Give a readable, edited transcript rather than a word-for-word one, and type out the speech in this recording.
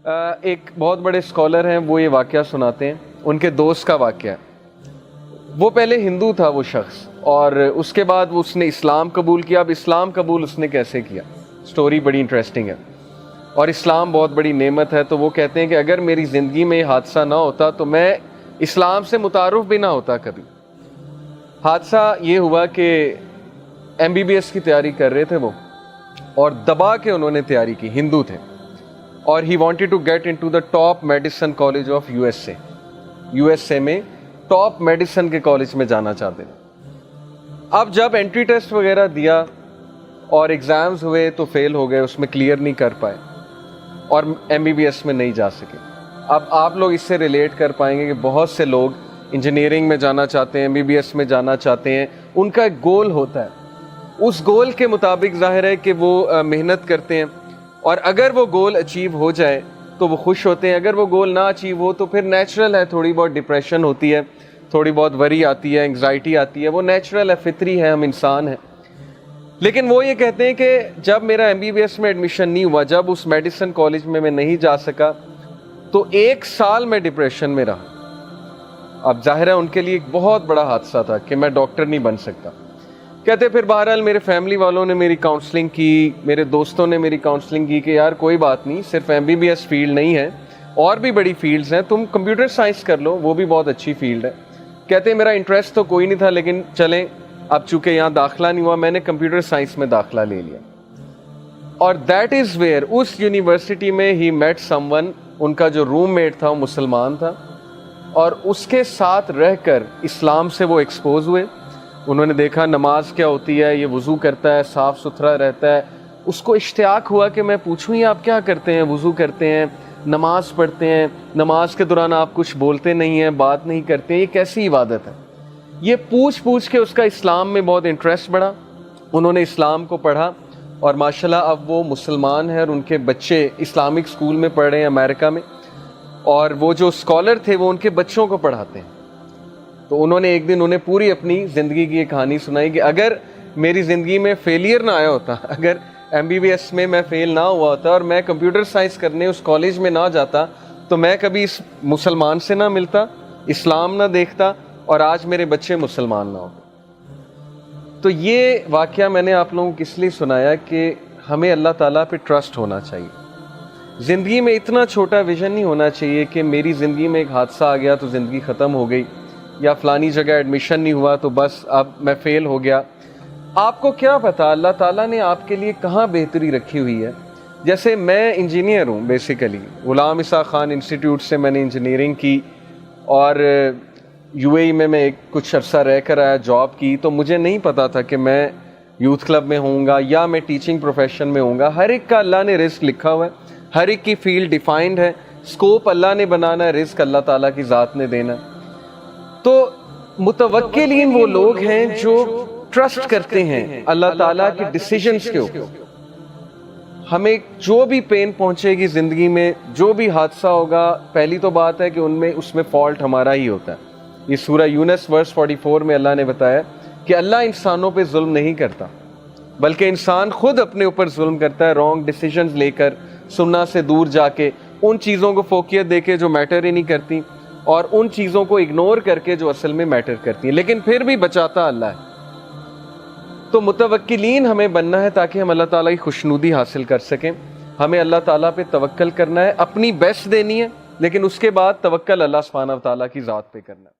ایک بہت بڑے اسکالر ہیں، وہ یہ واقعہ سناتے ہیں، ان کے دوست کا واقعہ ہے۔ وہ پہلے ہندو تھا وہ شخص، اور اس کے بعد اس نے اسلام قبول کیا۔ اب اسلام قبول اس نے کیسے کیا، سٹوری بڑی انٹرسٹنگ ہے، اور اسلام بہت بڑی نعمت ہے۔ تو وہ کہتے ہیں کہ اگر میری زندگی میں یہ حادثہ نہ ہوتا تو میں اسلام سے متعارف بھی نہ ہوتا کبھی۔ حادثہ یہ ہوا کہ MBBS کی تیاری کر رہے تھے وہ، اور دبا کے انہوں نے تیاری کی، ہندو تھے، اور he wanted to get into the top medicine college of USA میں ٹاپ میڈیسن کے کالج میں جانا چاہتے ہیں۔ اب جب انٹری ٹیسٹ وغیرہ دیا اور ایگزامز ہوئے تو فیل ہو گئے، اس میں کلیئر نہیں کر پائے اور MBBS میں نہیں جا سکے۔ اب آپ لوگ اس سے ریلیٹ کر پائیں گے کہ بہت سے لوگ انجینئرنگ میں جانا چاہتے ہیں، MBBS میں جانا چاہتے ہیں، ان کا ایک گول ہوتا ہے، اس گول کے مطابق ظاہر ہے کہ وہ محنت کرتے ہیں، اور اگر وہ گول اچیو ہو جائے تو وہ خوش ہوتے ہیں، اگر وہ گول نہ اچیو ہو تو پھر نیچرل ہے، تھوڑی بہت ڈپریشن ہوتی ہے، تھوڑی بہت وری آتی ہے، انگزائٹی آتی ہے، وہ نیچرل ہے، فطری ہے، ہم انسان ہیں۔ لیکن وہ یہ کہتے ہیں کہ جب میرا MBBS میں ایڈمیشن نہیں ہوا، جب اس میڈیسن کالج میں نہیں جا سکا، تو 1 سال میں ڈپریشن میں رہا۔ اب ظاہر ہے ان کے لیے ایک بہت بڑا حادثہ تھا کہ میں ڈاکٹر نہیں بن سکتا۔ کہتے پھر بہرحال میرے فیملی والوں نے میری کاؤنسلنگ کی، میرے دوستوں نے میری کاؤنسلنگ کی کہ یار کوئی بات نہیں، صرف MBBS فیلڈ نہیں ہے، اور بھی بڑی فیلڈز ہیں، تم کمپیوٹر سائنس کر لو، وہ بھی بہت اچھی فیلڈ ہے۔ کہتے میرا انٹرسٹ تو کوئی نہیں تھا، لیکن چلیں اب چونکہ یہاں داخلہ نہیں ہوا، میں نے کمپیوٹر سائنس میں داخلہ لے لیا، اور دیٹ از ویئر، اس یونیورسٹی میں ہی میٹ سم ون، ان کا جو روم میٹ تھا وہ مسلمان تھا، اور اس کے ساتھ رہ کر اسلام سے وہ ایکسپوز ہوئے۔ انہوں نے دیکھا نماز کیا ہوتی ہے، یہ وضو کرتا ہے، صاف ستھرا رہتا ہے، اس کو اشتیاق ہوا کہ میں پوچھوں یہ آپ کیا کرتے ہیں، وضو کرتے ہیں، نماز پڑھتے ہیں، نماز کے دوران آپ کچھ بولتے نہیں ہیں، بات نہیں کرتے ہیں، یہ کیسی عبادت ہے؟ یہ پوچھ کے اس کا اسلام میں بہت انٹرسٹ بڑھا، انہوں نے اسلام کو پڑھا، اور ماشاءاللہ اب وہ مسلمان ہیں، اور ان کے بچے اسلامک اسکول میں پڑھ رہے ہیں امریکہ میں، اور وہ جو اسکالر تھے وہ ان کے بچوں کو پڑھاتے ہیں۔ تو انہوں نے ایک دن انہیں پوری اپنی زندگی کی ایک کہانی سنائی کہ اگر میری زندگی میں فیلئر نہ آیا ہوتا، اگر MBBS میں فیل نہ ہوا ہوتا اور میں کمپیوٹر سائنس کرنے اس کالج میں نہ جاتا، تو میں کبھی اس مسلمان سے نہ ملتا، اسلام نہ دیکھتا، اور آج میرے بچے مسلمان نہ ہوتے۔ تو یہ واقعہ میں نے آپ لوگوں کو اس لیے سنایا کہ ہمیں اللہ تعالیٰ پہ ٹرسٹ ہونا چاہیے۔ زندگی میں اتنا چھوٹا ویژن نہیں ہونا چاہیے کہ میری زندگی میں ایک حادثہ آ گیا تو زندگی ختم ہو گئی، یا فلانی جگہ ایڈمیشن نہیں ہوا تو بس اب میں فیل ہو گیا۔ آپ کو کیا پتا اللہ تعالیٰ نے آپ کے لیے کہاں بہتری رکھی ہوئی ہے۔ جیسے میں انجینئر ہوں بیسیکلی، غلام اسحاق خان انسٹیٹیوٹ سے میں نے انجینئرنگ کی، اور UAE میں کچھ عرصہ رہ کر آیا، جاب کی، تو مجھے نہیں پتا تھا کہ میں یوتھ کلب میں ہوں گا یا میں ٹیچنگ پروفیشن میں ہوں گا۔ ہر ایک کا اللہ نے رزق لکھا ہوا ہے، ہر ایک کی فیلڈ ڈیفائنڈ ہے، اسکوپ اللہ نے بنانا ہے، رزق اللہ تعالیٰ کی ذات نے دینا ہے۔ تو متوکلین وہ لوگ ہیں جو ٹرسٹ کرتے ہیں اللہ تعالیٰ کے ڈیسیجنز کے اوپر۔ ہمیں جو بھی پین پہنچے گی زندگی میں، جو بھی حادثہ ہوگا، پہلی تو بات ہے کہ اس میں فالٹ ہمارا ہی ہوتا ہے۔ یہ سورہ یونس ورس 44 میں اللہ نے بتایا کہ اللہ انسانوں پہ ظلم نہیں کرتا، بلکہ انسان خود اپنے اوپر ظلم کرتا ہے، رانگ ڈیسیجنز لے کر، سننا سے دور جا کے، ان چیزوں کو فوقیت دے کے جو میٹر ہی نہیں کرتی، اور ان چیزوں کو اگنور کر کے جو اصل میں میٹر کرتی ہیں، لیکن پھر بھی بچاتا اللہ ہے۔ تو متوکلین ہمیں بننا ہے تاکہ ہم اللہ تعالیٰ کی خوشنودی حاصل کر سکیں۔ ہمیں اللہ تعالیٰ پہ توکل کرنا ہے، اپنی بیسٹ دینی ہے، لیکن اس کے بعد توکل اللہ سبحانہ و تعالیٰ کی ذات پہ کرنا ہے۔